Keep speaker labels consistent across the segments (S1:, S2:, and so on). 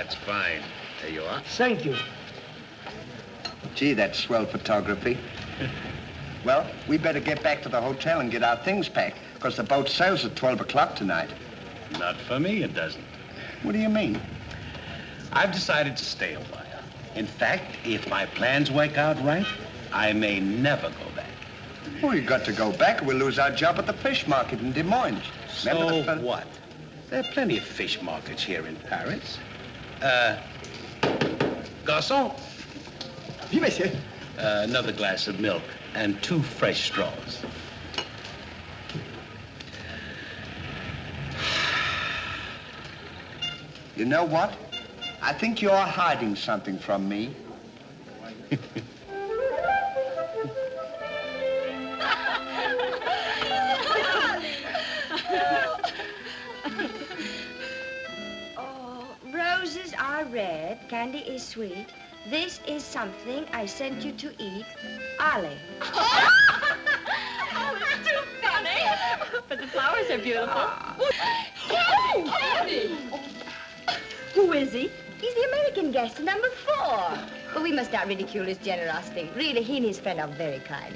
S1: That's fine. There you are.
S2: Thank you.
S3: Gee, that's swell photography. Well, we better get back to the hotel and get our things packed, because the boat sails at 12 o'clock tonight.
S1: Not for me, it doesn't.
S3: What do you mean?
S1: I've decided to stay a while. In fact, if my plans work out right, I may never go back.
S3: Well, you got to go back or we'll lose our job at the fish market in Des Moines.
S1: So what? There are plenty of fish markets here in Paris. Garçon.
S2: Oui, monsieur.
S1: Another glass of milk and 2 fresh straws.
S3: You know what? I think you're hiding something from me.
S4: Roses are red, candy is sweet. This is something I sent you to eat. Ollie.
S5: Oh, it's too funny. But the flowers are beautiful. Candy! Candy!
S4: Who is he? He's the American guest, number 4. But we must not ridicule his generosity. Really, he and his friend are very kind.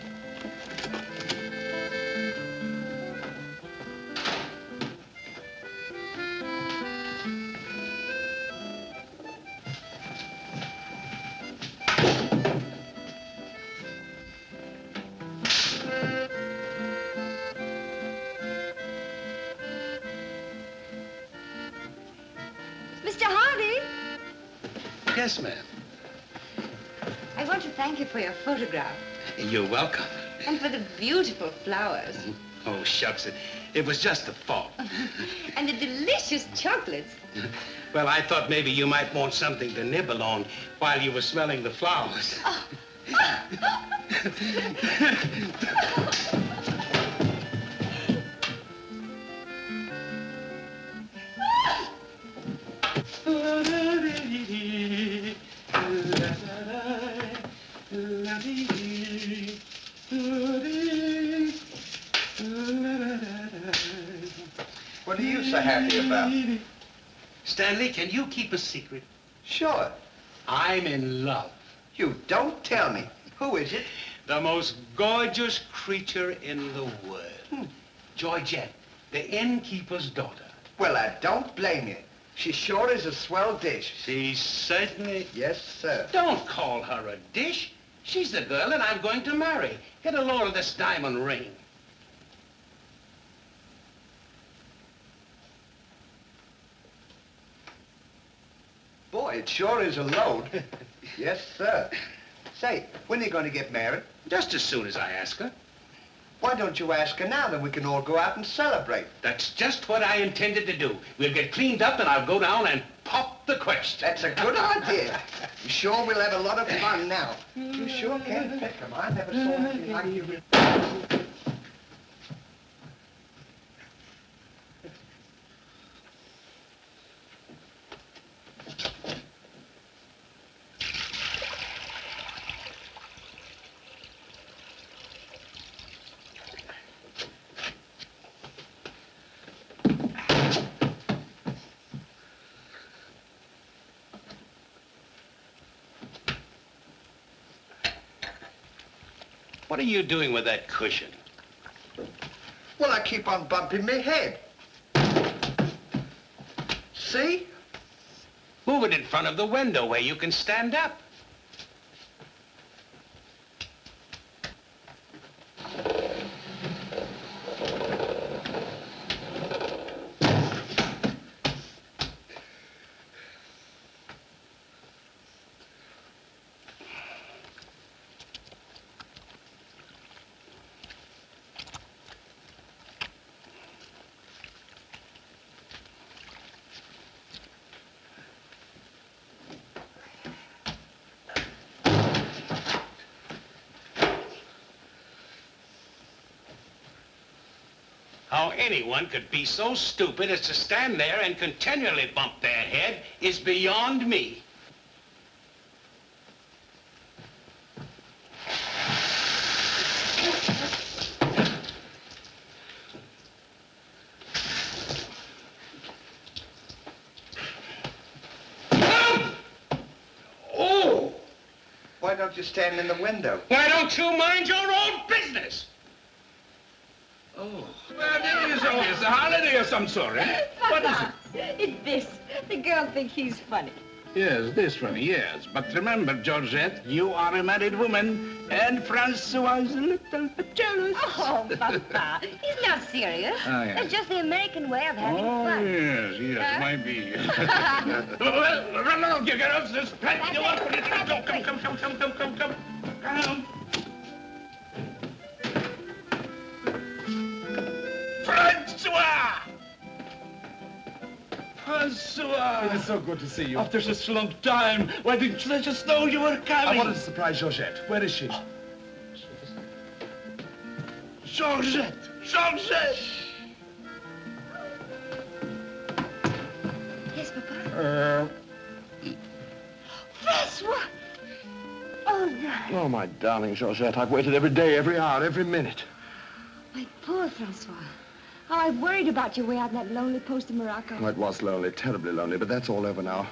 S4: Mr. Hardy?
S1: Yes, ma'am.
S4: I want to thank you for your photograph
S1: You're welcome.
S4: and for the beautiful flowers
S1: Oh, shucks. It was just a thought.
S4: and the delicious chocolates.
S1: Well, I thought maybe you might want something to nibble on while you were smelling the flowers.
S4: Oh.
S3: What are you so happy about?
S1: Stanley, can you keep a secret?
S3: Sure.
S1: I'm in love.
S3: You don't tell me. Who is it?
S1: The most gorgeous creature in the world. Georgette, the innkeeper's daughter.
S3: Well, I don't blame you. She sure is a swell dish.
S1: She certainly...
S3: Yes, sir.
S1: Don't call her a dish. She's the girl that I'm going to marry. Get a load of this diamond ring.
S3: Boy, it sure is a load. Yes, sir. Say, when are you going to get married?
S1: Just as soon as I ask her.
S3: Why don't you ask her now, then we can all go out and celebrate?
S1: That's just what I intended to do. We'll get cleaned up and I'll go down and pop the question.
S3: That's a good idea. You sure we'll have a lot of fun now. You sure can pick 'em. I never saw anything like you.
S1: What are you doing with that cushion?
S3: Well, I keep on bumping my head. See?
S1: Move it in front of the window where you can stand up. How anyone could be so stupid as to stand there and continually bump their head is beyond me.
S3: Why don't you stand in the window?
S1: Why don't you mind your own business?
S6: Oh. Well, it is always a holiday of some sort, eh? What is it?
S4: It's this. The girl thinks he's funny.
S6: Yes, this one, yes. But remember, Georgette, you are a married woman, and Francois is a little bit jealous.
S4: Oh, Papa, he's not serious.
S6: Oh, yes.
S4: That's just the American way of having
S6: Oh,
S4: fun.
S6: yes, might be. Well, run along, you girls. There's plenty of work for you to do. Come. Come. Francois! Francois!
S2: It is so good to see you.
S6: After such a long time, why didn't you let us know you were coming?
S2: I wanted to surprise Georgette. Where is she?
S6: Georgette!
S4: Yes, Papa? Francois! Oh, darling.
S2: Oh, my darling Georgette, I've waited every day, every hour, every minute.
S4: My poor Francois. How I worried about you way out in that lonely post in Morocco.
S2: Oh, it was lonely, terribly lonely, but that's all over now.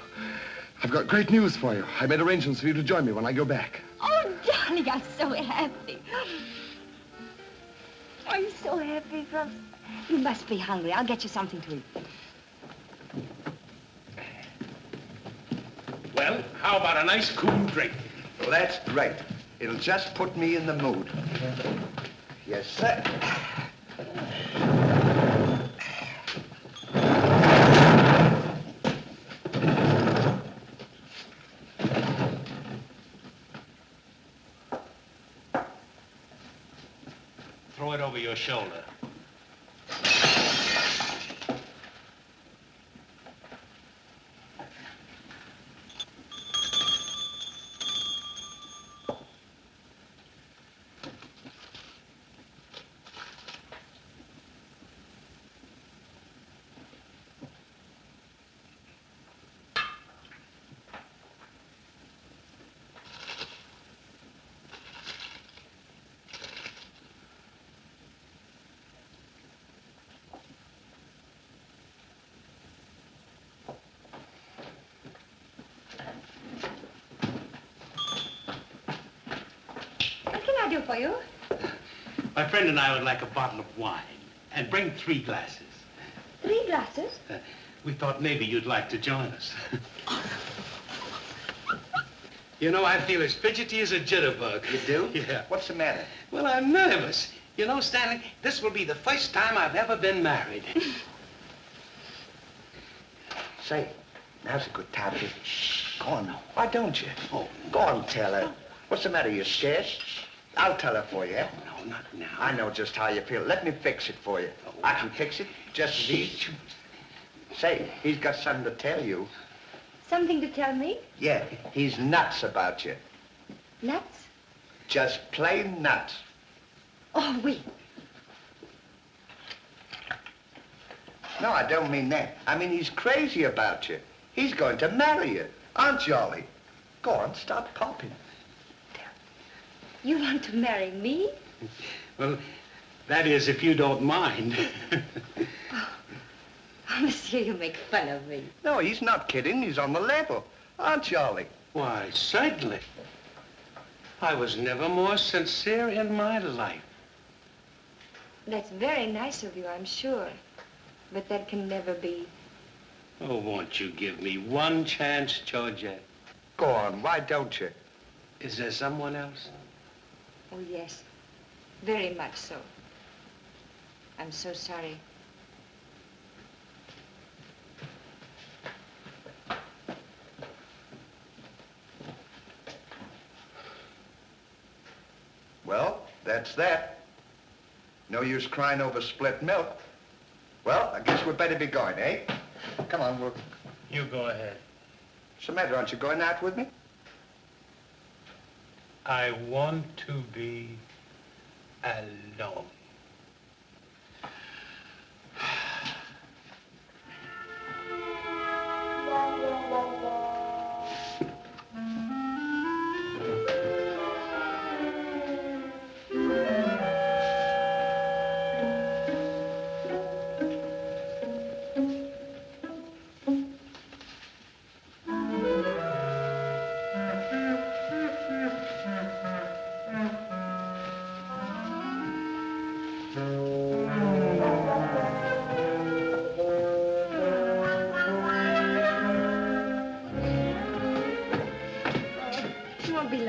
S2: I've got great news for you. I made arrangements for you to join me when I go back.
S4: Oh, darling, I'm so happy. I'm so happy, Francois. You must be hungry. I'll get you something to eat.
S1: Well, how about a nice cool drink?
S3: Well, that's great. It'll just put me in the mood. Yes, sir.
S1: Throw it over your shoulder.
S4: What can I do for you?
S1: My friend and I would like a bottle of wine. And bring 3 glasses.
S4: 3 glasses?
S1: We thought maybe you'd like to join us. You know, I feel as fidgety as a jitterbug.
S3: You do?
S1: Yeah.
S3: What's the matter?
S1: Well, I'm nervous. You know, Stanley, this will be the first time I've ever been married.
S3: Say, now's a good time to... Go on now. Why don't you?
S1: Oh,
S3: Go on, tell her. What's the matter? You scared? I'll tell her for you.
S1: no, not now.
S3: I know just how you feel. Let me fix it for you. I can fix it just as easy. Say, he's got something to tell you.
S4: Something to tell me?
S3: Yeah, he's nuts about you.
S4: Nuts?
S3: Just plain nuts.
S4: Oh, oui.
S3: No, I don't mean that. I mean, he's crazy about you. He's going to marry you. Aren't you, Charley? Go on, stop popping.
S4: You want to marry me?
S1: Well, that is, if you don't mind.
S4: Oh, monsieur, you make fun of me.
S3: No, he's not kidding. He's on the level. Aren't you, Charley?
S1: Why, certainly. I was never more sincere in my life.
S4: That's very nice of you, I'm sure. But that can never be.
S1: Oh, won't you give me one chance, Georgette?
S3: Go on, why don't you?
S1: Is there someone else?
S4: Oh, yes. Very much so. I'm so sorry.
S3: Well, that's that. No use crying over spilt milk. Well, I guess we'd better be going, eh? Come on, we'll...
S1: You go ahead.
S3: What's the matter? Aren't you going out with me?
S1: I want to be alone.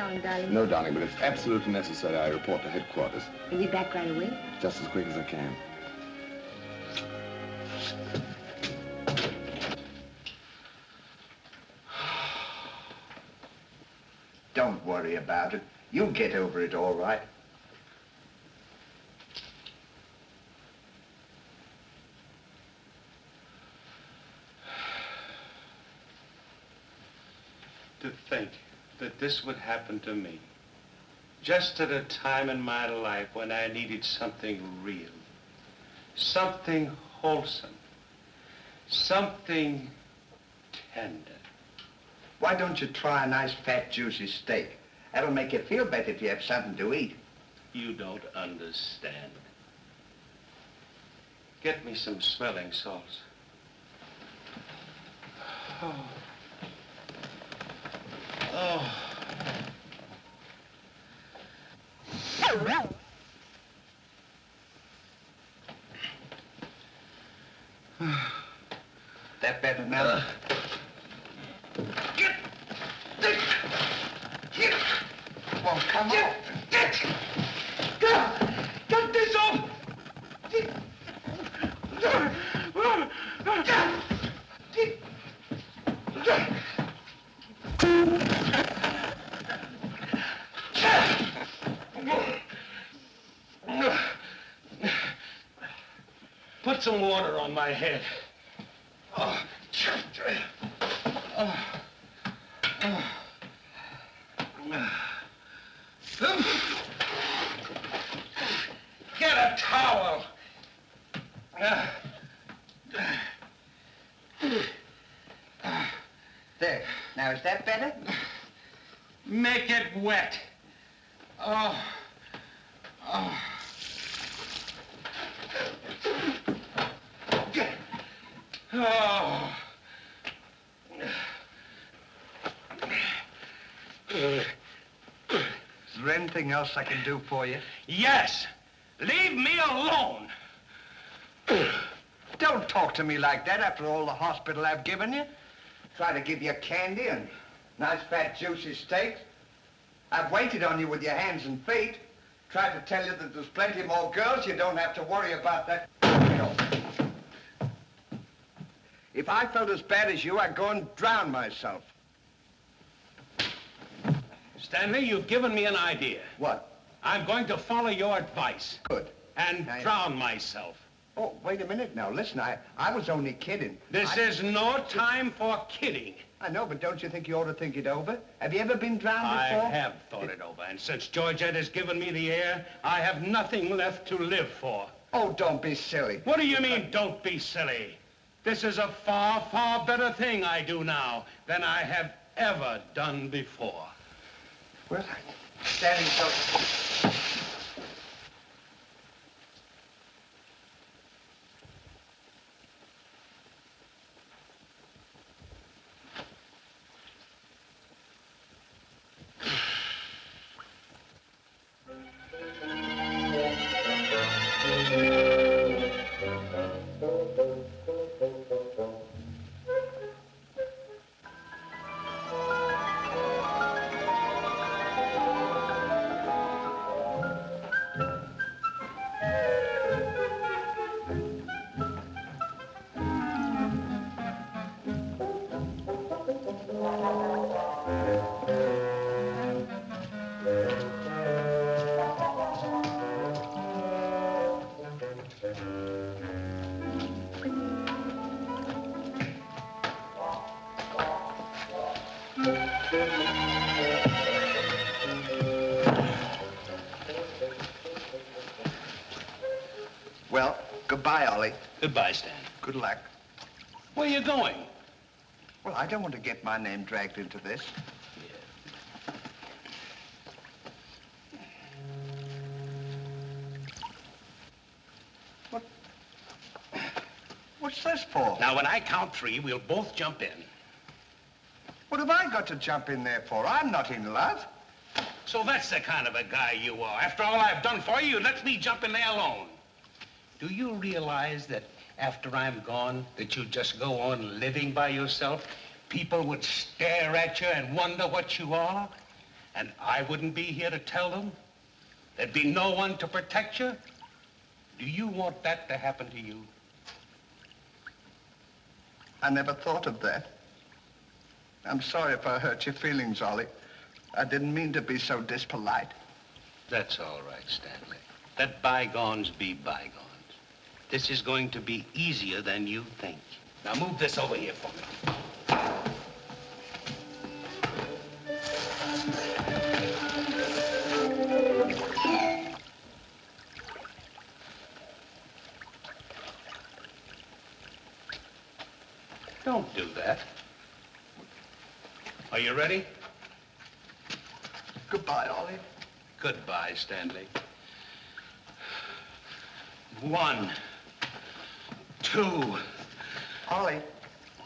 S4: long, darling.
S2: No, darling, but it's absolutely necessary I report to headquarters.
S4: You'll be back right away?
S2: Just as quick as I can.
S3: Don't worry about it. You'll get over it all right.
S1: To think that this would happen to me, just at a time in my life when I needed something real, something wholesome, something tender.
S3: Why don't you try a nice, fat, juicy steak? That'll make you feel better if you have something to eat.
S1: You don't understand. Get me some smelling salts. Oh. Oh.
S3: That better now? Get this! Get! Won't come off. Get this off!
S1: Put some water on my head. Oh. Oh. Oh. Get a towel.
S3: There. Now, is that better?
S1: Make it wet. Oh. Oh. Oh.
S3: Is there anything else I can do for you?
S1: Yes. Leave me alone.
S3: Don't talk to me like that after all the hospital I've given you. Try to give you candy and nice fat juicy steaks. I've waited on you with your hands and feet. Tried to tell you that there's plenty more girls. You don't have to worry about that. If I felt as bad as you, I'd go and drown myself.
S1: Stanley, you've given me an idea.
S3: What?
S1: I'm going to follow your advice.
S3: Good.
S1: And drown myself.
S3: Oh, wait a minute now. Listen, I was only kidding.
S1: This is no time for kidding.
S3: I know, but don't you think you ought to think it over? Have you ever been drowned before?
S1: I have thought it over, and since Georgette has given me the air, I have nothing left to live for.
S3: Oh, don't be silly.
S1: What do you mean, don't be silly? This is a far, far better thing I do now than I have ever done before.
S3: Well, standing so... Well, goodbye, Ollie.
S1: Goodbye, Stan.
S3: Good luck.
S1: Where are you going?
S3: Well, I don't want to get my name dragged into this. What's this for?
S1: Now, when I count 3, we'll both jump in.
S3: What have I got to jump in there for? I'm not in love.
S1: So that's the kind of a guy you are. After all I've done for you, you let me jump in there alone. Do you realize that after I'm gone, that you just go on living by yourself? People would stare at you and wonder what you are. And I wouldn't be here to tell them? There'd be no one to protect you? Do you want that to happen to you?
S3: I never thought of that. I'm sorry if I hurt your feelings, Ollie. I didn't mean to be so dispolite.
S1: That's all right, Stanley. Let bygones be bygones. This is going to be easier than you think. Now move this over here for me. Don't do that. Are you ready?
S3: Goodbye, Ollie.
S1: Goodbye, Stanley. 1, 2.
S3: Ollie,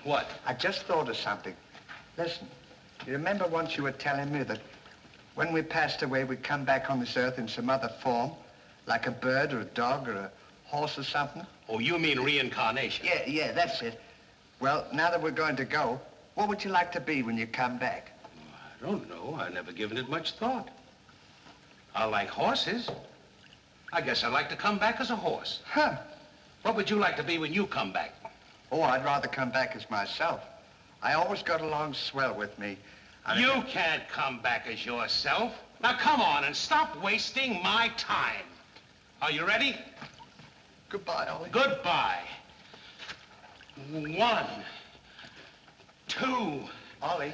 S1: What?
S3: I just thought of something. Listen, you remember once you were telling me that when we passed away, we'd come back on this earth in some other form, like a bird or a dog or a horse or something?
S1: Oh, you mean reincarnation?
S3: Yeah, that's it. Well, now that we're going to go, what would you like to be when you come back?
S1: I don't know. I've never given it much thought. I like horses. I guess I'd like to come back as a horse.
S3: Huh.
S1: What would you like to be when you come back?
S3: Oh, I'd rather come back as myself. I always got along swell with me.
S1: You can't come back as yourself. Now, come on and stop wasting my time. Are you ready?
S3: Goodbye, Ollie.
S1: Goodbye. 1, 2.
S3: Ollie,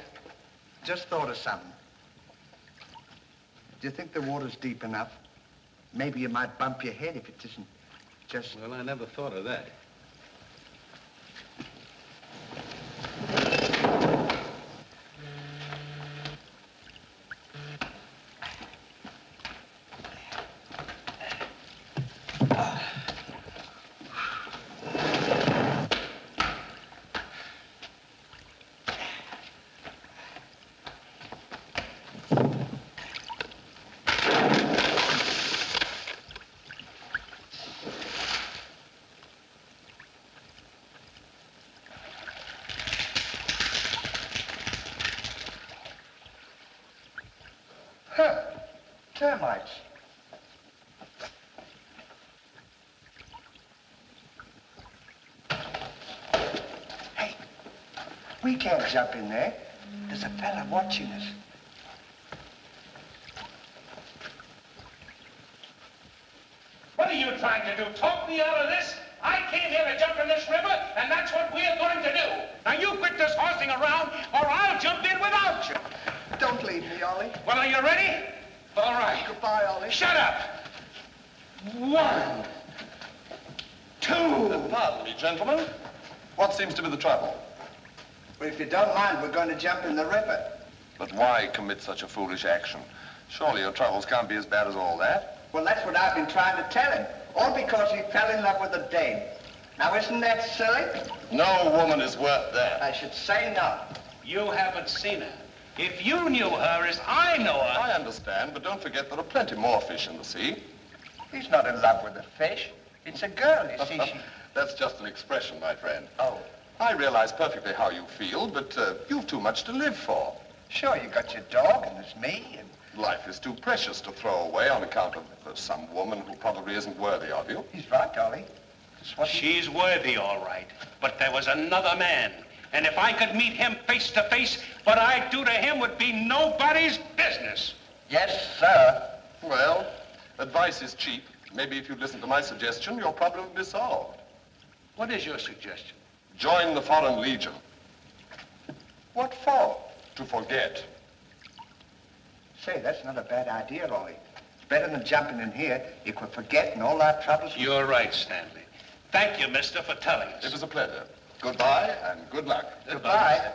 S3: just thought of something. Do you think the water's deep enough? Maybe you might bump your head if it isn't just...
S1: Well, I never thought of that.
S3: Termites. Hey, we can't jump in there. There's a fella watching us.
S6: What are you trying to do? Talk me out of this? I came here to jump in this river, and that's what we're going to do. Now you quit this horsing around, or I'll jump in without you.
S3: Don't leave me, Ollie.
S6: Well, are you ready? All right.
S3: Goodbye, Ollie.
S6: Shut up. 1, 2.
S2: Pardon me, gentlemen. What seems to be the trouble?
S3: Well, if you don't mind, we're going to jump in the river.
S2: But why commit such a foolish action? Surely your troubles can't be as bad as all that.
S3: Well, that's what I've been trying to tell him. All because he fell in love with a dame. Now, isn't that silly?
S2: No woman is worth that.
S3: I should say not.
S1: You haven't seen her. If you knew her as I know her...
S2: I understand, but don't forget there are plenty more fish in the sea.
S3: He's not in love with a fish. It's a girl, you see.
S2: That's just an expression, my friend.
S3: Oh,
S2: I realize perfectly how you feel, but you've too much to live for.
S3: sure, you got your dog, and there's me, and...
S2: Life is too precious to throw away on account of some woman who probably isn't worthy of you.
S3: He's right, Ollie. That's what
S1: She's worthy, all right. But there was another man. And if I could meet him face to face, what I'd do to him would be nobody's business.
S3: Yes, sir.
S2: Well, advice is cheap. Maybe if you'd listen to my suggestion, your problem would be solved.
S1: What is your suggestion?
S2: Join the Foreign Legion.
S3: What for?
S2: To forget.
S3: Say, that's not a bad idea, Ollie. It's better than jumping in here. You could forget and all our troubles.
S1: You're right, Stanley. Thank you, mister, for telling us.
S2: It was a pleasure. Goodbye and good luck.
S3: Goodbye.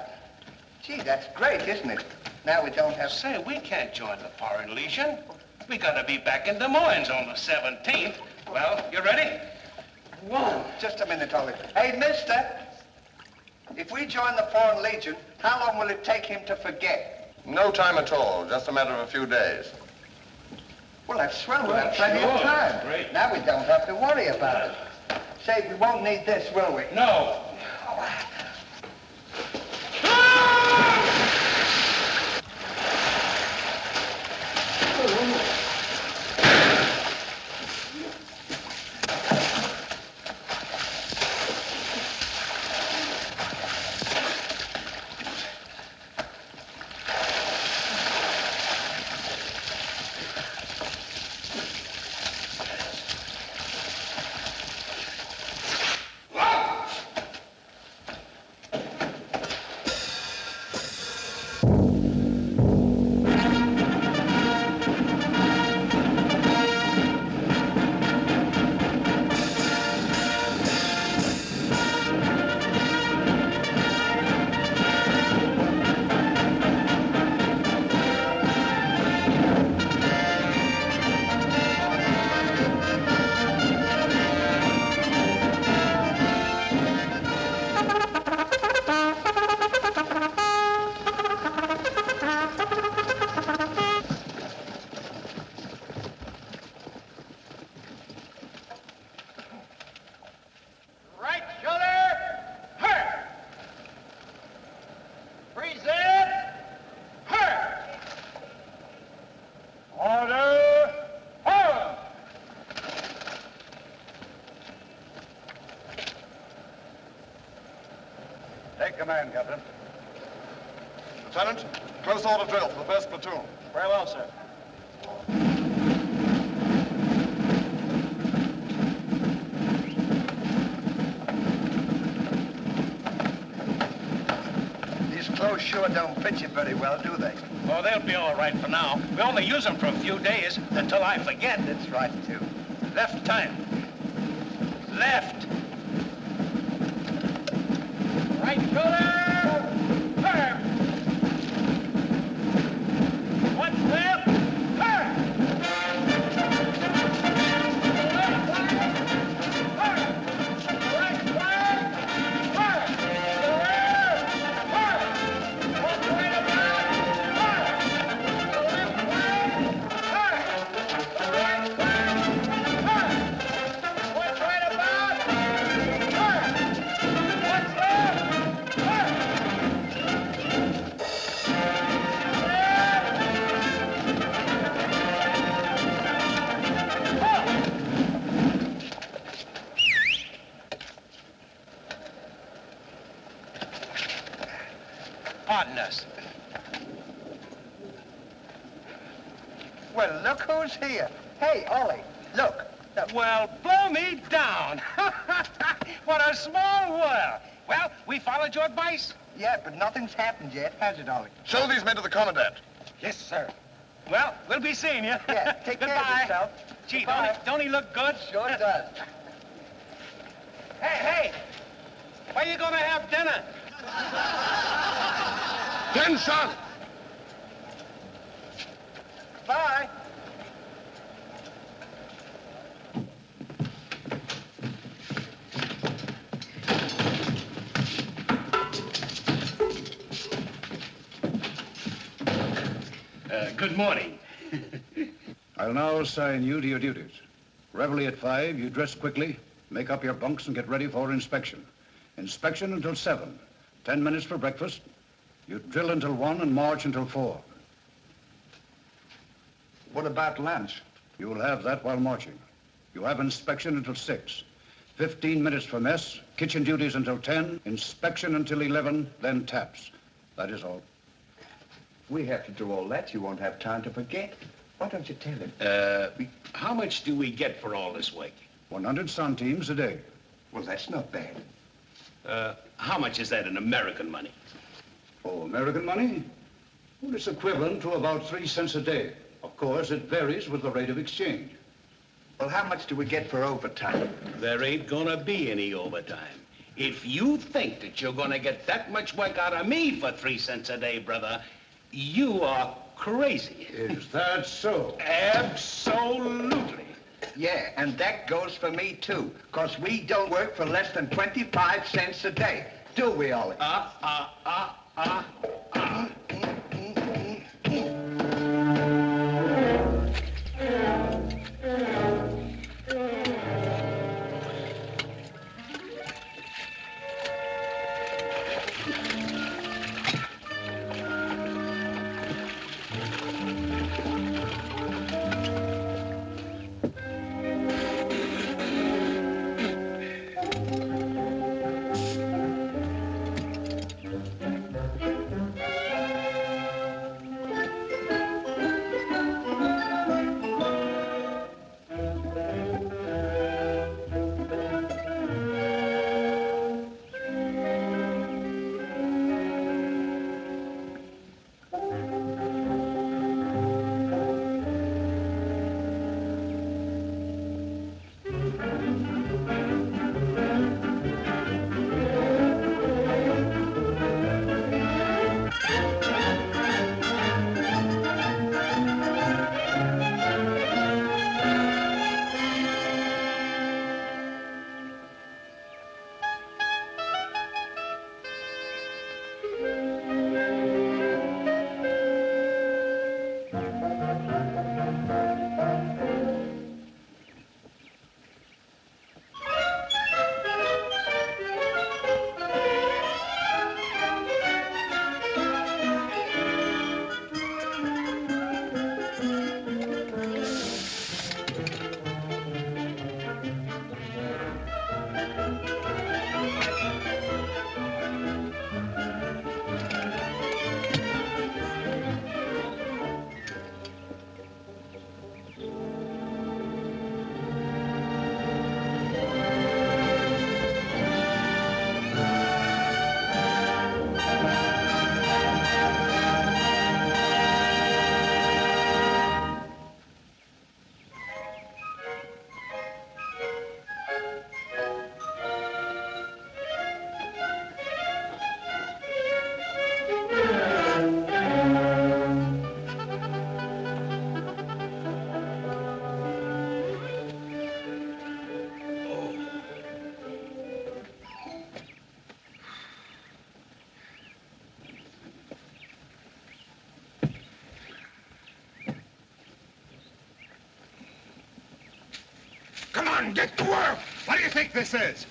S3: Gee, that's great, isn't it? Now we don't have...
S1: Say, we can't join the Foreign Legion. We gotta be back in Des Moines on the 17th. Well, you ready? 1.
S3: Just a minute, Ollie. Hey, mister. If we join the Foreign Legion, how long will it take him to forget?
S2: No time at all. Just a matter of a few days.
S3: Well, that's swell. We'll have plenty of time.
S1: Great.
S3: Now we don't have to worry about it. Say, we won't need this, will we?
S1: No.
S6: Present. Her. Order. Her.
S2: Take command, Captain. Lieutenant, close order drill for the first platoon.
S6: Very well, sir.
S3: These clothes sure don't fit you very well, do they?
S6: Oh, they'll be all right for now. We only use them for a few days until I forget.
S3: That's right, too.
S6: Left time. Left. Right shoulder. Turn. One step. Turn. Left side. Turn. Right side. Turn. The rear. Turn. One right about. Turn. The left side. Turn. The right side. Turn. One right about. Turn. What's left? Turn. Pardon us.
S3: Well, look who's here. Hey, Ollie, look.
S6: Well, blow me down. What a small world. Well, we followed your advice.
S3: Yeah, but nothing's happened yet, has it, Ollie?
S2: Show these men to the commandant.
S6: Yes, sir. Well, we'll be seeing you.
S3: Yeah, take care of
S6: Goodbye.
S3: yourself.
S6: Gee,
S3: Goodbye.
S6: don't he look good?
S3: Sure does.
S6: Hey, where you gonna have dinner?
S2: 10 shots.
S3: Bye.
S6: Good morning.
S7: I'll now assign you to your duties. Reveille at 5, you dress quickly, make up your bunks and get ready for inspection. Inspection until 7. 10 minutes for breakfast. You drill until 1 and march until 4.
S2: What about lunch?
S7: You'll have that while marching. You have inspection until 6. 15 minutes for mess, kitchen duties until 10, inspection until 11, then taps. That is all.
S3: We have to do all that. You won't have time to forget. Why don't you tell him?
S6: How much do we get for all this work?
S7: 100 centimes a day.
S3: Well, that's not bad.
S6: How much is that in American money?
S7: Oh, American money? Well, it's equivalent to about 3 cents a day. Of course, it varies with the rate of exchange.
S3: Well, how much do we get for overtime?
S6: There ain't gonna be any overtime. If you think that you're gonna get that much work out of me for 3 cents a day, brother, you are crazy.
S7: Is that so?
S6: Absolutely.
S3: Yeah, and that goes for me, too. Because we don't work for less than 25 cents a day. Do we, Ollie?
S2: on, get to work! What do you think this is?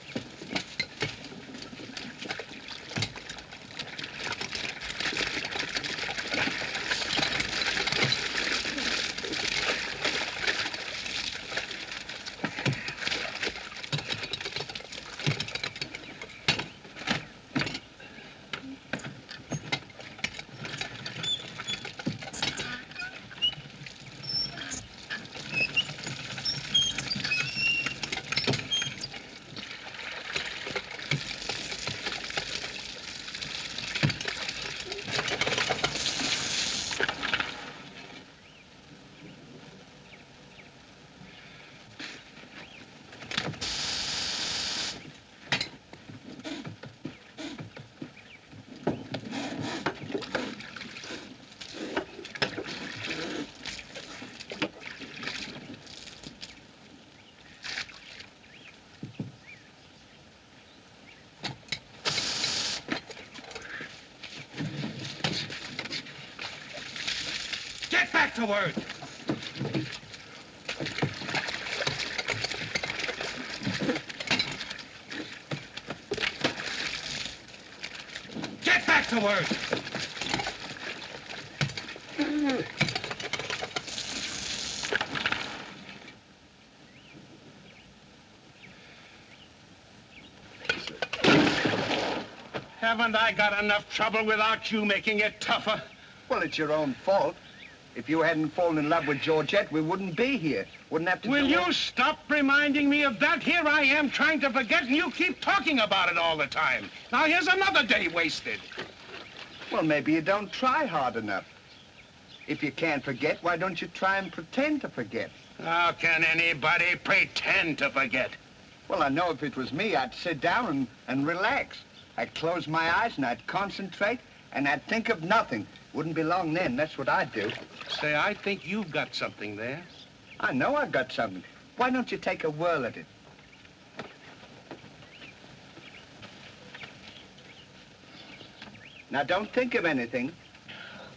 S6: Get back to work! Get back to work! Haven't I got enough trouble without you making it tougher?
S3: Well, it's your own fault. If you hadn't fallen in love with Georgette, we wouldn't be here. Wouldn't have to
S6: Will
S3: do
S6: you
S3: all-
S6: stop reminding me of that? Here I am trying to forget, and you keep talking about it all the time. Now here's another day wasted.
S3: Well, maybe you don't try hard enough. If you can't forget, why don't you try and pretend to forget?
S6: How can anybody pretend to forget?
S3: Well, I know if it was me, I'd sit down and relax. I'd close my eyes and I'd concentrate and I'd think of nothing. Wouldn't be long then, that's what I'd do.
S6: Say, I think you've got something there.
S3: I know I've got something. Why don't you take a whirl at it? Now, don't think of anything.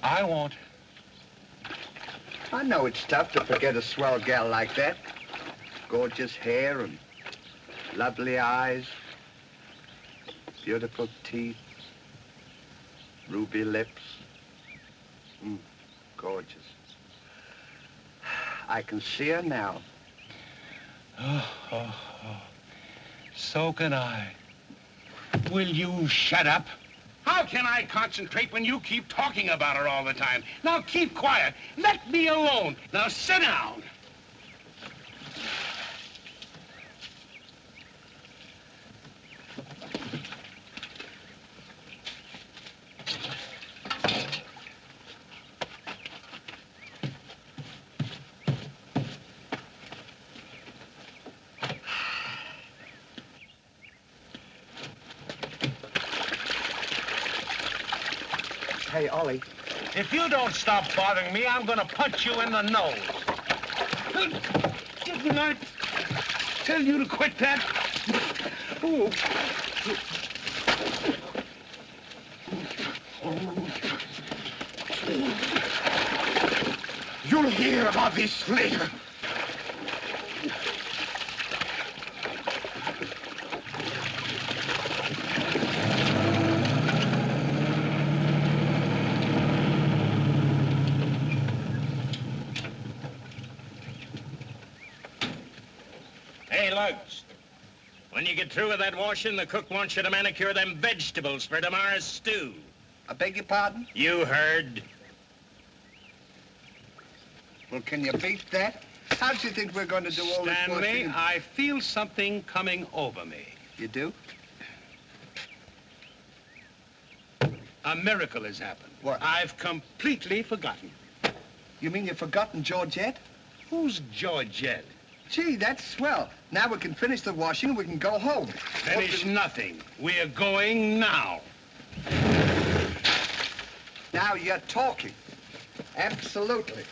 S6: I won't.
S3: I know it's tough to forget a swell gal like that. Gorgeous hair and lovely eyes, beautiful teeth, ruby lips. Gorgeous. I can see her now.
S6: Oh. So can I. Will you shut up? How can I concentrate when you keep talking about her all the time? Now keep quiet. Let me alone. Now sit down.
S3: Hey, Ollie.
S6: If you don't stop bothering me, I'm gonna punch you in the nose. Didn't I tell you to quit that? Ooh.
S2: You'll hear about this later.
S8: Hey, Lugs. When you get through with that washing, the cook wants you to manicure them vegetables for tomorrow's stew.
S3: I beg your pardon?
S8: You heard.
S3: Well, can you beat that? How do you think we're going to do all this
S6: Stanley,
S3: washing?
S6: I feel something coming over me.
S3: You do?
S6: A miracle has happened.
S3: What?
S6: I've completely forgotten.
S3: You mean you've forgotten Georgette?
S6: Who's Georgette?
S3: Gee, that's swell. Now we can finish the washing and we can go home.
S6: Finish nothing. We're going now.
S3: Now you're talking. Absolutely.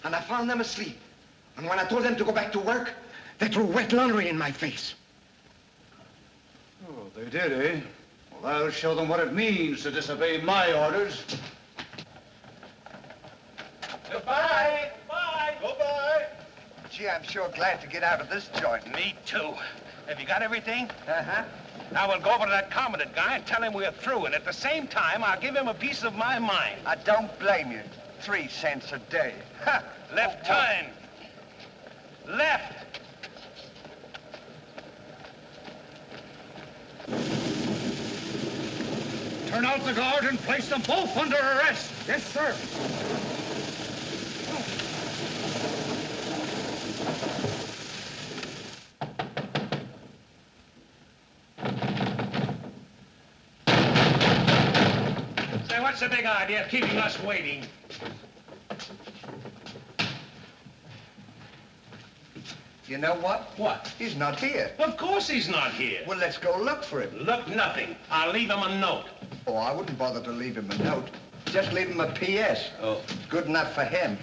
S9: And I found them asleep. And when I told them to go back to work, they threw wet laundry in my face.
S7: Oh, they did, eh? Well, I'll show them what it means to disobey my orders.
S6: Goodbye. Goodbye.
S7: Goodbye.
S3: Gee, I'm sure glad to get out of this joint.
S6: Me too. Have you got everything?
S3: Uh-huh.
S6: Now we'll go over to that commandant guy and tell him we're through, and at the same time, I'll give him a piece of my mind.
S3: I don't blame you. 3 cents a day. Ha!
S6: Left turn. Left.
S7: Turn out the guard and place them both under arrest.
S9: Yes, sir.
S6: Say, what's the big idea of keeping us waiting?
S3: You know what?
S6: What?
S3: He's not here.
S6: Of course he's not here.
S3: Well, let's go look for him.
S6: Look, nothing. I'll leave him a note.
S3: Oh, I wouldn't bother to leave him a note. Just leave him a P.S.
S6: Oh.
S3: Good enough for him.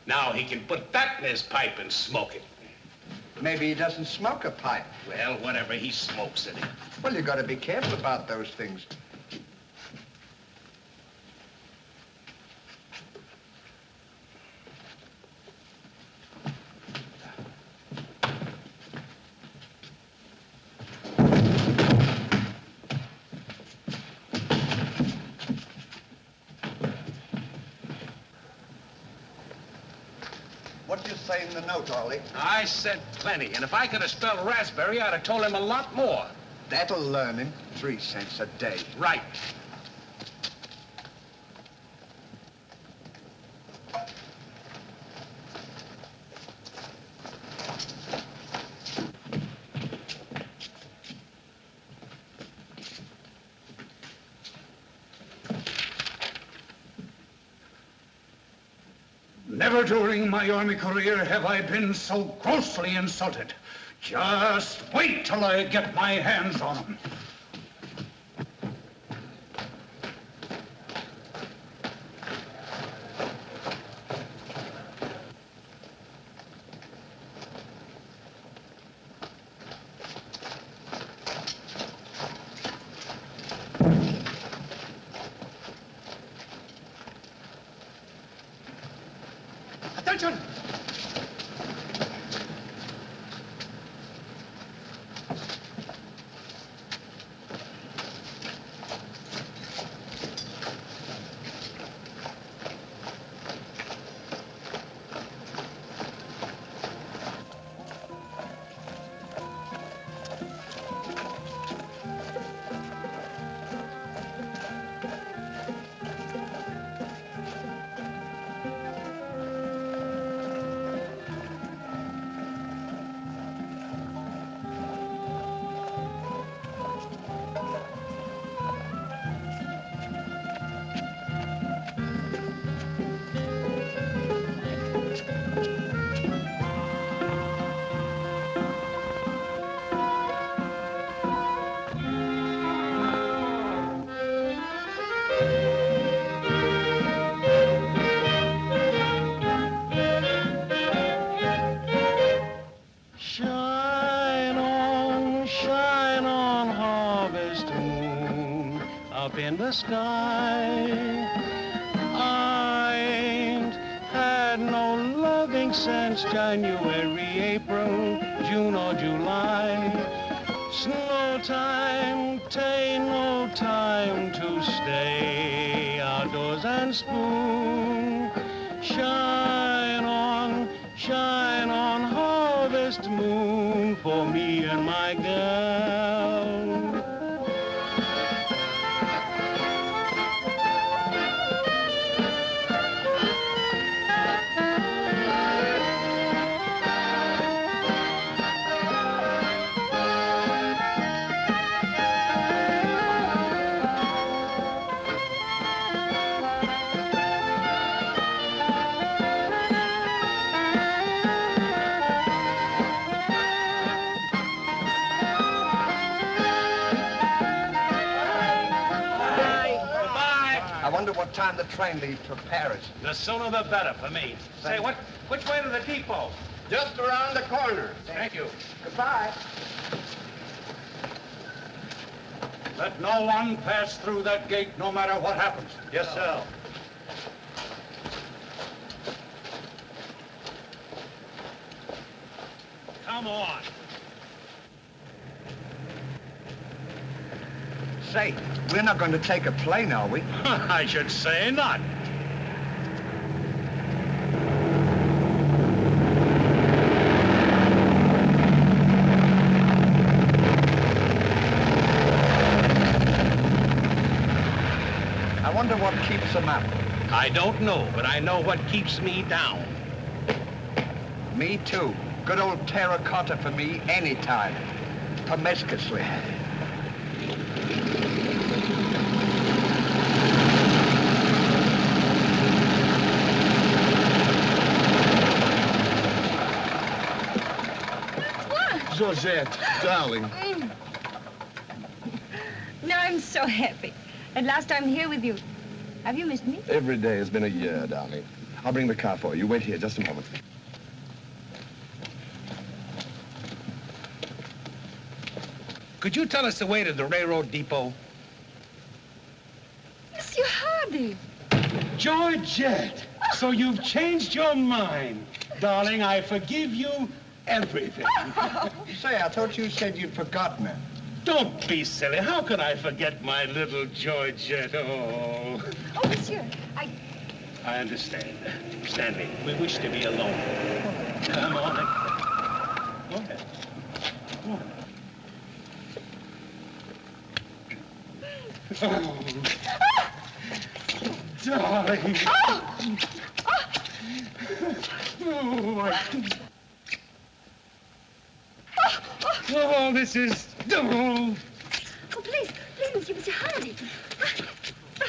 S6: Now he can put that in his pipe and smoke it.
S3: Maybe he doesn't smoke a pipe.
S6: Well, whatever, he smokes it.
S3: Well, you got to be careful about those things. What do you say in the note, Ollie?
S6: I said plenty, and if I could have spelled raspberry, I'd have told him a lot more.
S3: That'll learn him. 3 cents a day.
S6: Right.
S7: Never during my army career have I been so grossly insulted. Just wait till I get my hands on him.
S9: Attention!
S1: Shine on, harvest moon, up in the sky. I ain't had no loving since January, April, June or July. Snow time, tain't no time to stay outdoors and spoon. Shine on, harvest moon, for me and my gal.
S3: Wonder what time the train leaves for Paris.
S1: The sooner the better for me. Say, which way to the depot?
S3: Just around the corner.
S1: Thank you.
S3: Goodbye.
S7: Let no one pass through that gate, no matter what happens.
S1: Yes, sir. Come on.
S3: Say, we're not going to take a plane, are we?
S1: I should say not.
S3: I wonder what keeps them up.
S1: I don't know, but I know what keeps me down.
S3: Me too. Good old terracotta for me anytime. Promiscuously.
S2: Georgette, darling.
S4: Now I'm so happy. At last I'm here with you. Have you missed me?
S2: Every day has been a year, darling. I'll bring the car for you. Wait here just a moment.
S6: Could you tell us the way to the railroad depot?
S4: Monsieur Hardy.
S1: Georgette, so you've changed your mind. Darling, I forgive you everything.
S3: Say, I thought you said you'd forgotten her.
S1: Don't be silly. How could I forget my little Georgette? Oh.
S4: Oh, monsieur,
S1: I understand. Stanley, we wish to be alone. Come on. Go ahead. Go on. Oh. Darling. Oh, oh, this is... Oh.
S4: Oh, please, Monsieur Hardy.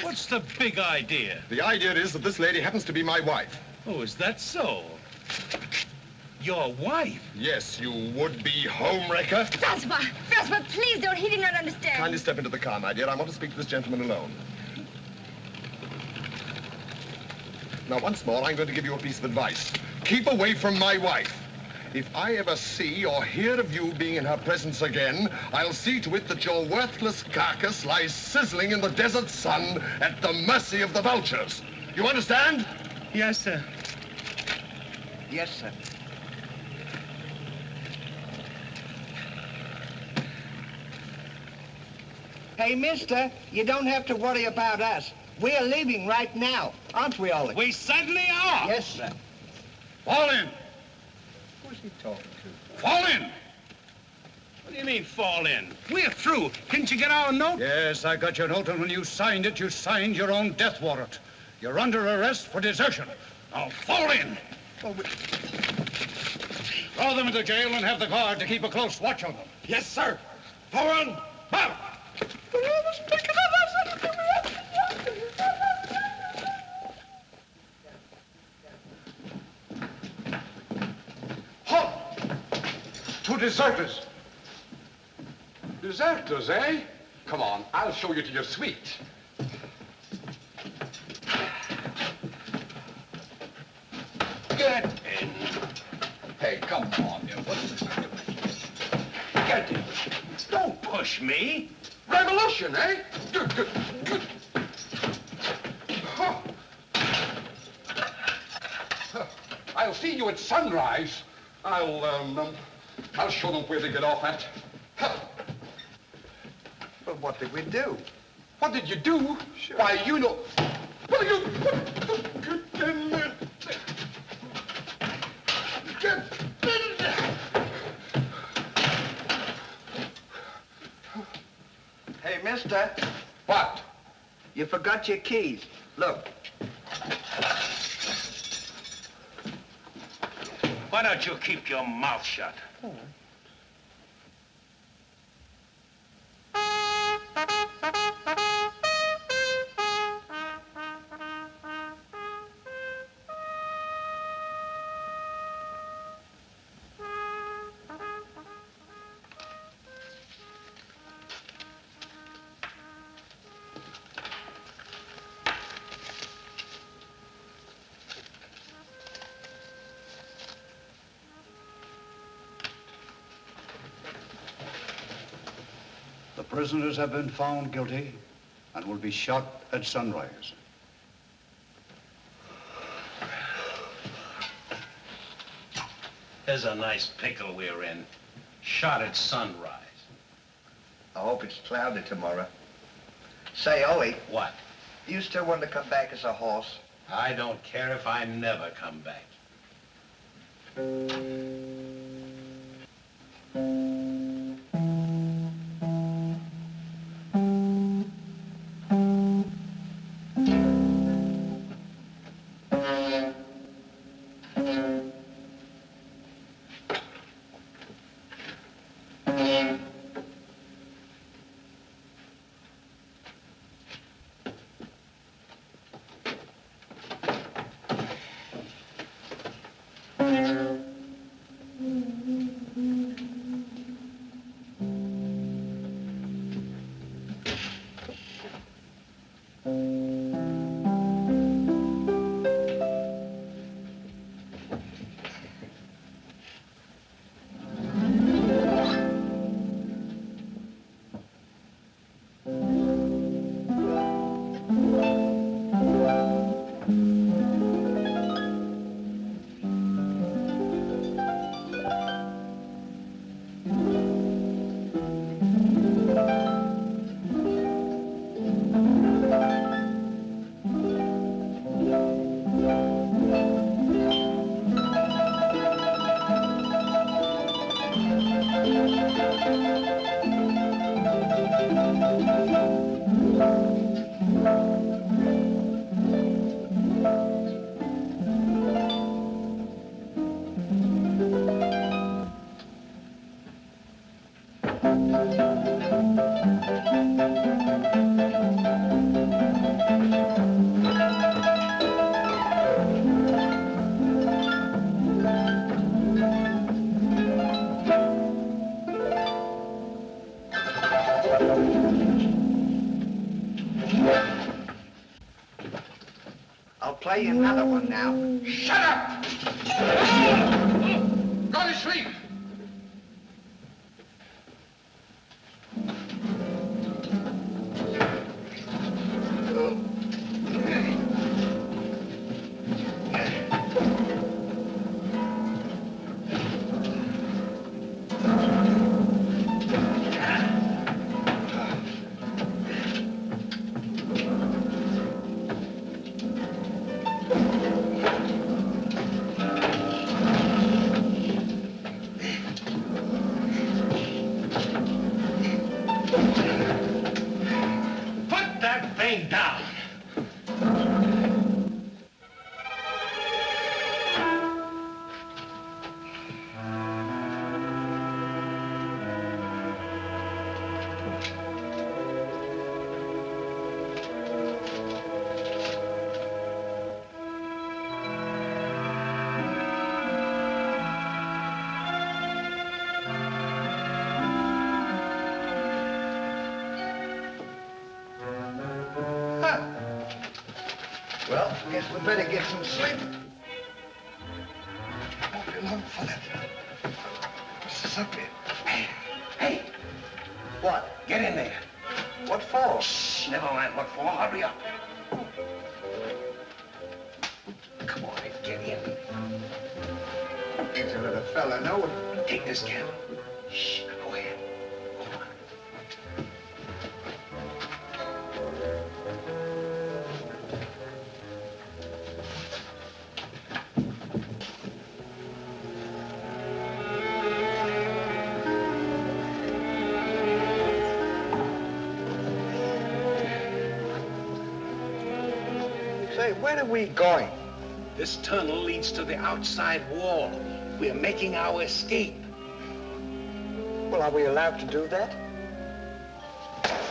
S1: What's the big idea?
S2: The idea is that this lady happens to be my wife.
S1: Oh, is that so? Your wife?
S2: Yes, you would-be homewrecker.
S4: Francois, please don't. He did not understand.
S2: Kindly step into the car, my dear. I want to speak to this gentleman alone. Now, once more, I'm going to give you a piece of advice. Keep away from my wife. If I ever see or hear of you being in her presence again, I'll see to it that your worthless carcass lies sizzling in the desert sun at the mercy of the vultures. You understand?
S1: Yes, sir.
S3: Yes, sir. Hey, mister, you don't have to worry about us. We're leaving right now, aren't we, Ollie?
S1: We certainly are.
S3: Yes, sir.
S7: Fall in.
S3: Who's he talking to?
S7: Fall in.
S1: What do you mean, fall in? We're through. Didn't you get our note?
S7: Yes, I got your note, and when you signed it, you signed your own death warrant. You're under arrest for desertion. Now, fall in.
S3: Well,
S7: Throw them into jail and have the guard to keep a close watch on them.
S2: Yes, sir.
S7: Forward, bow.
S2: Halt! Two deserters.
S10: Deserters, eh? Come on, I'll show you to your suite. Get in. Hey, come on, you. What's this doing? Get in.
S1: Don't push me.
S10: Revolution, eh? Good, good, good. Huh. Huh. I'll see you at sunrise. I'll show them where they get off at. Huh.
S3: Well, what did we do?
S10: What did you do?
S3: Sure.
S10: Why, you know... What are you...
S3: Hey, mister,
S10: What?
S3: you forgot your keys. Look.
S1: Why don't you keep your mouth shut?
S7: prisoners have been found guilty and will be shot at sunrise.
S1: Here's a nice pickle we're in. Shot at sunrise.
S3: I hope it's cloudy tomorrow. Say, Ollie.
S1: What?
S3: You still want to come back as a horse?
S1: I don't care if I never come back.
S3: Play another one now.
S10: Shut up! Go to sleep!
S3: Well, guess we better get some sleep. Won't be long for that. What's this up here? Hey! What?
S1: Get in there.
S3: What for?
S1: Shh, never mind what for. Hurry up. Come on, get in.
S3: Ain't you let a fella know it?
S1: Take this candle. Shh, go ahead. Go on.
S3: Say, where are we going?
S1: This tunnel leads to the outside wall. We're making our escape.
S3: Well, are we allowed to do that?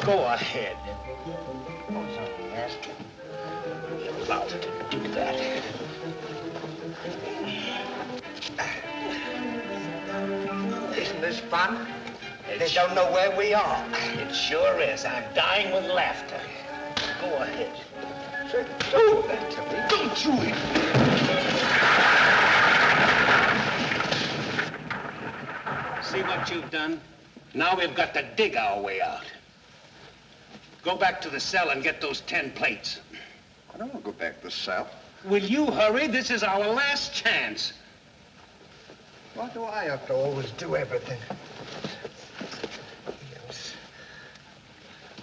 S1: Go ahead.
S3: I was only asking.
S1: You're allowed to do that.
S3: Isn't this fun? They don't know where we are.
S1: It sure is. I'm dying with laughter. Go ahead.
S3: Say, do that to me.
S1: Don't you hit me. See what you've done? Now we've got to dig our way out.
S6: Go back to the cell and get those 10 plates.
S2: I don't want to go back to the cell.
S6: Will you hurry? This is our last chance.
S3: Why do I have to always do everything? Yes.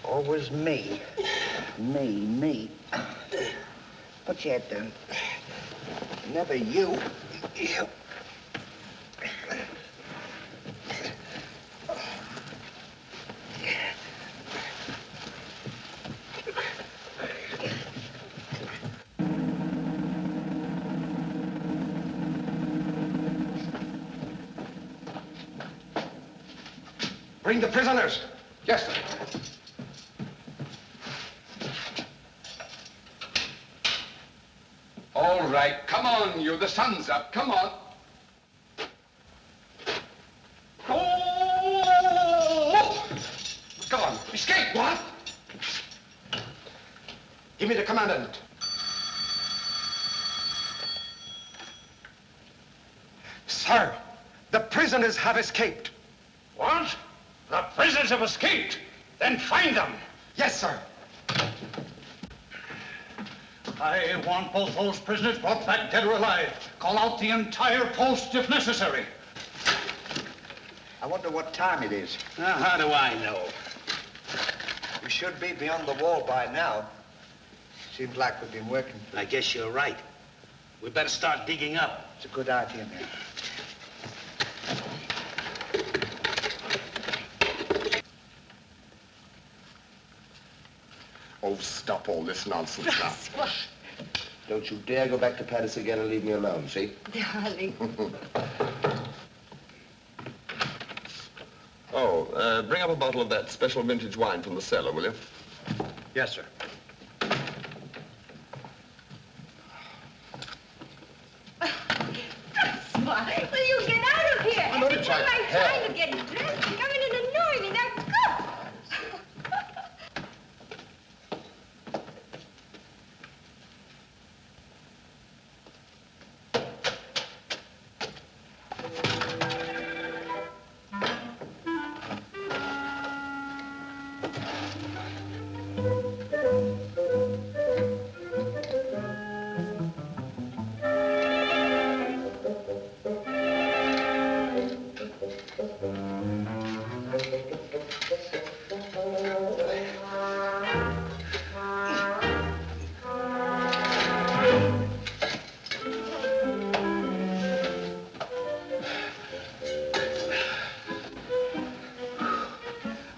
S3: Always me. Me. Put your head down. Never you. You.
S9: Bring the prisoners.
S10: Yes, sir. All right, come on, you. The sun's up. Come on. Oh! Come on, escape.
S9: What? Give me the commandant. Sir, the prisoners have escaped.
S6: What? The prisoners have escaped. Then find them.
S9: Yes, sir.
S7: I want both those prisoners brought back dead or alive. Call out the entire post if necessary.
S3: I wonder what time it is.
S6: How do I know?
S3: We should be beyond the wall by now. Seems like we've been working.
S6: I guess you're right. We better start digging up.
S3: It's a good idea, man.
S2: Oh, stop all this nonsense now.
S11: Don't you dare go back to Paris again and leave me alone, see?
S4: Darling.
S2: Bring up a bottle of that special vintage wine from the cellar, will you?
S7: Yes, sir.
S4: Smart. Will you get out of here?
S2: I'm only
S4: Every time
S2: trying
S4: I'm
S2: to help.
S4: trying to get dressed, you come in and annoy me. Now go!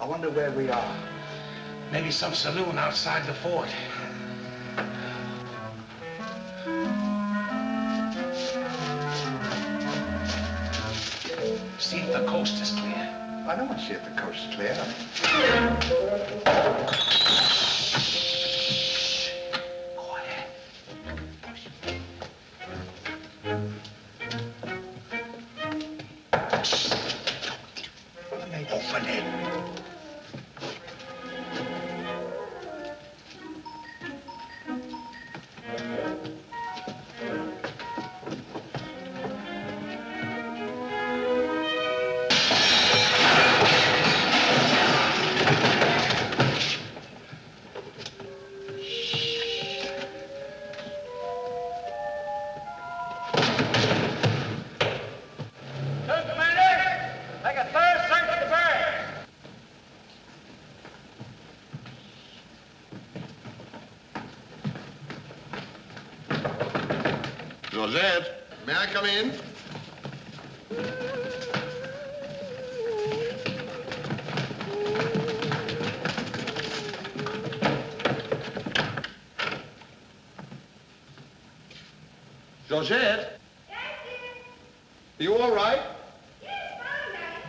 S3: I wonder where we are.
S6: Maybe some saloon outside the fort. See if the coast is clear.
S3: I don't want to see if the coast is clear.
S6: Quiet. Open it.
S2: Georgette, may I come in? Georgette?
S4: Yes,
S2: Are you all right?
S4: yes, fine, Daddy.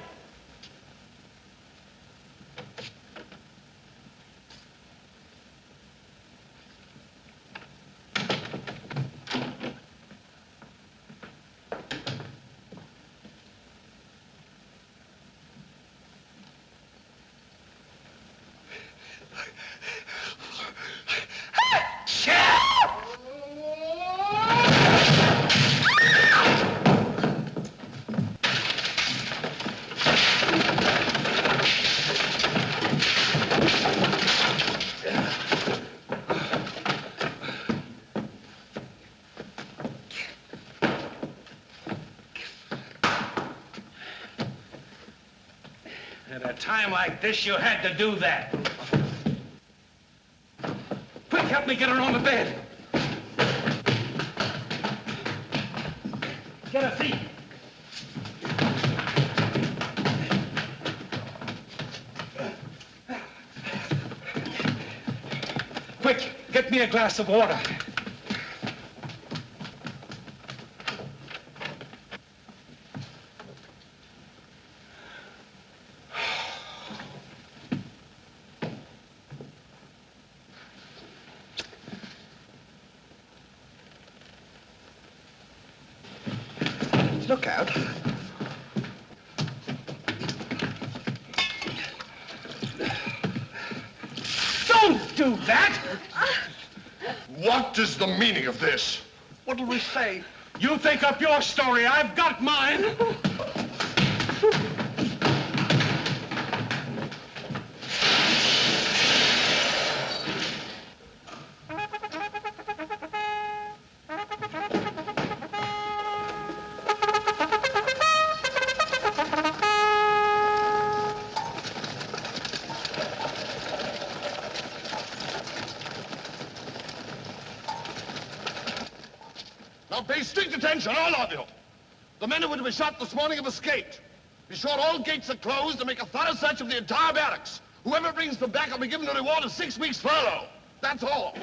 S6: time like this, you had to do that. Quick, help me get her on the bed. Get a seat. Quick, get me a glass of water.
S3: Look out.
S6: Don't do that!
S2: What is the meaning of this?
S3: What'll we say?
S6: You think up your story. I've got mine.
S2: Now pay strict attention, all of you. The men who were to be shot this morning have escaped. Be sure all gates are closed and make a thorough search of the entire barracks. Whoever brings them back will be given a reward of 6 weeks' furlough. That's all.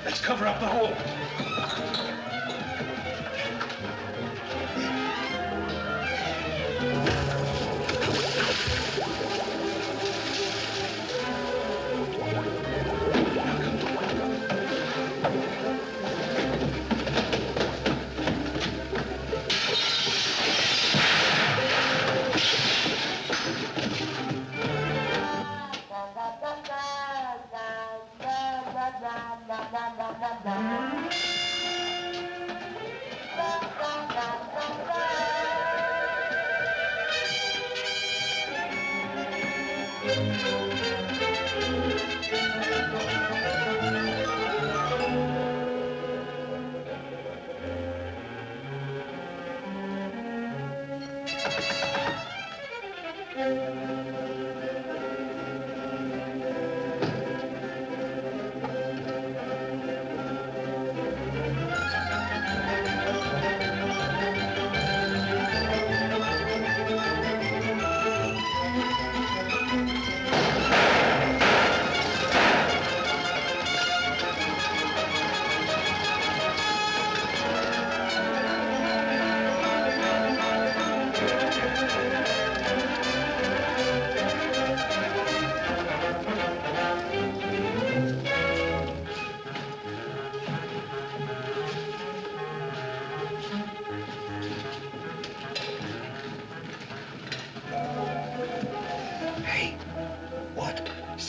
S6: Let's cover up the hole.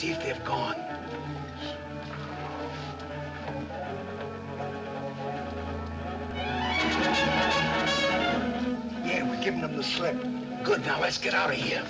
S9: See if they've gone. Yeah, we're giving them the slip. Good, now let's get out of here.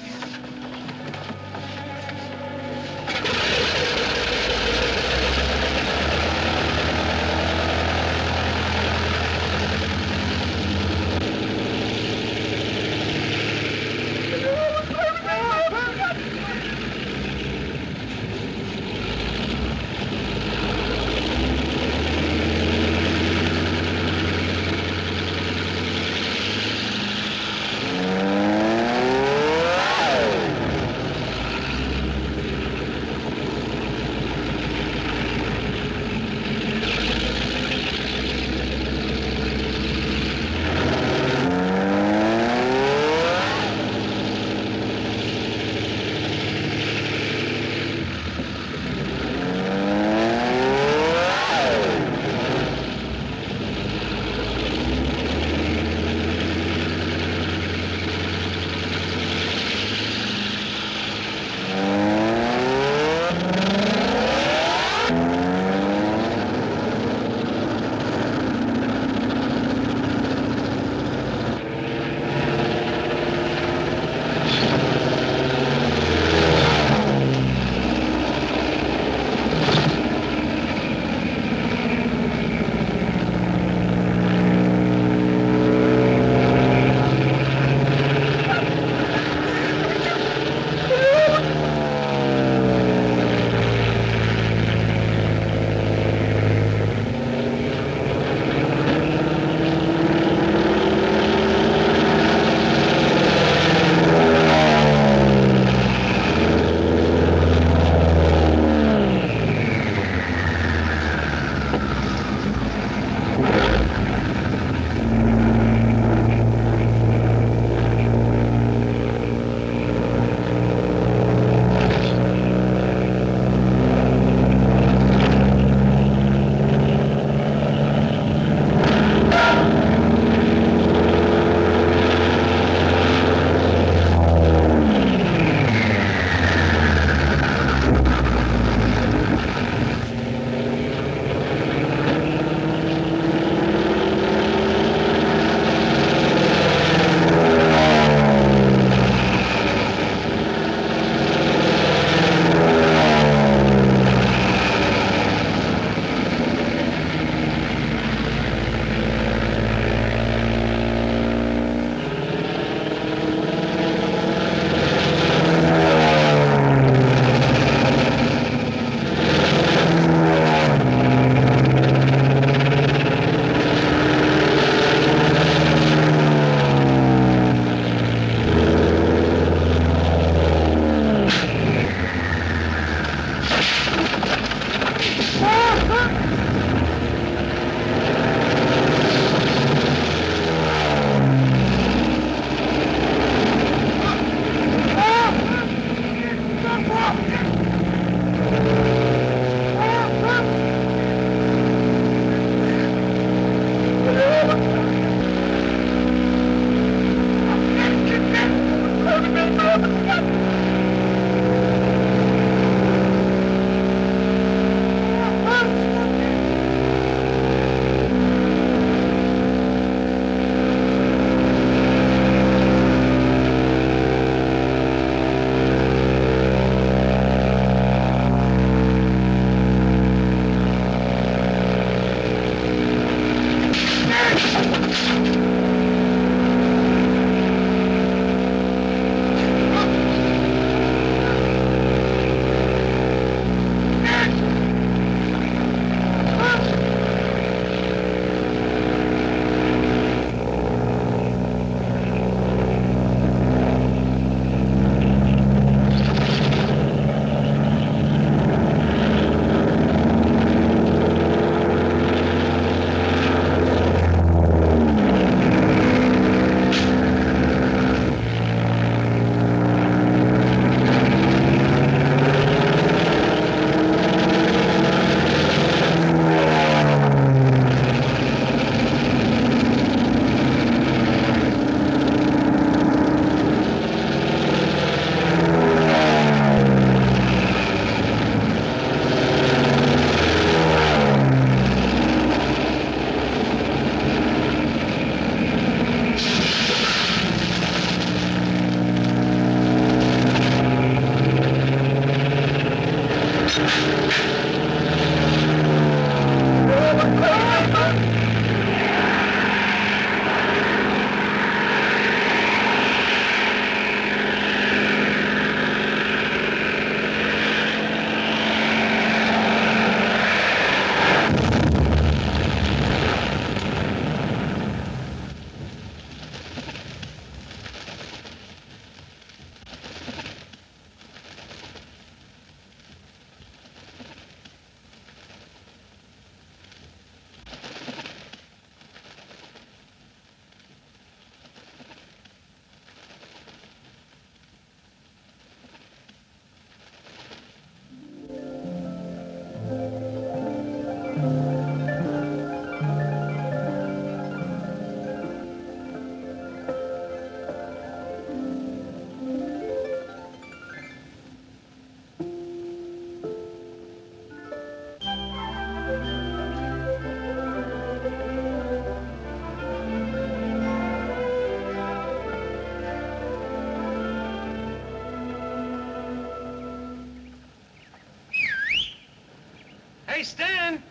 S1: Hey, Stan!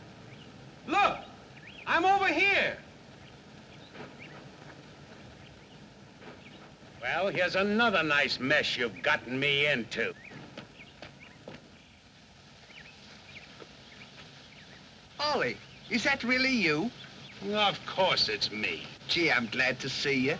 S1: Look! I'm over here!
S6: Well, here's another nice mess you've gotten me into.
S3: Ollie, is that really you?
S6: Of course it's me.
S3: Gee, I'm glad to see you.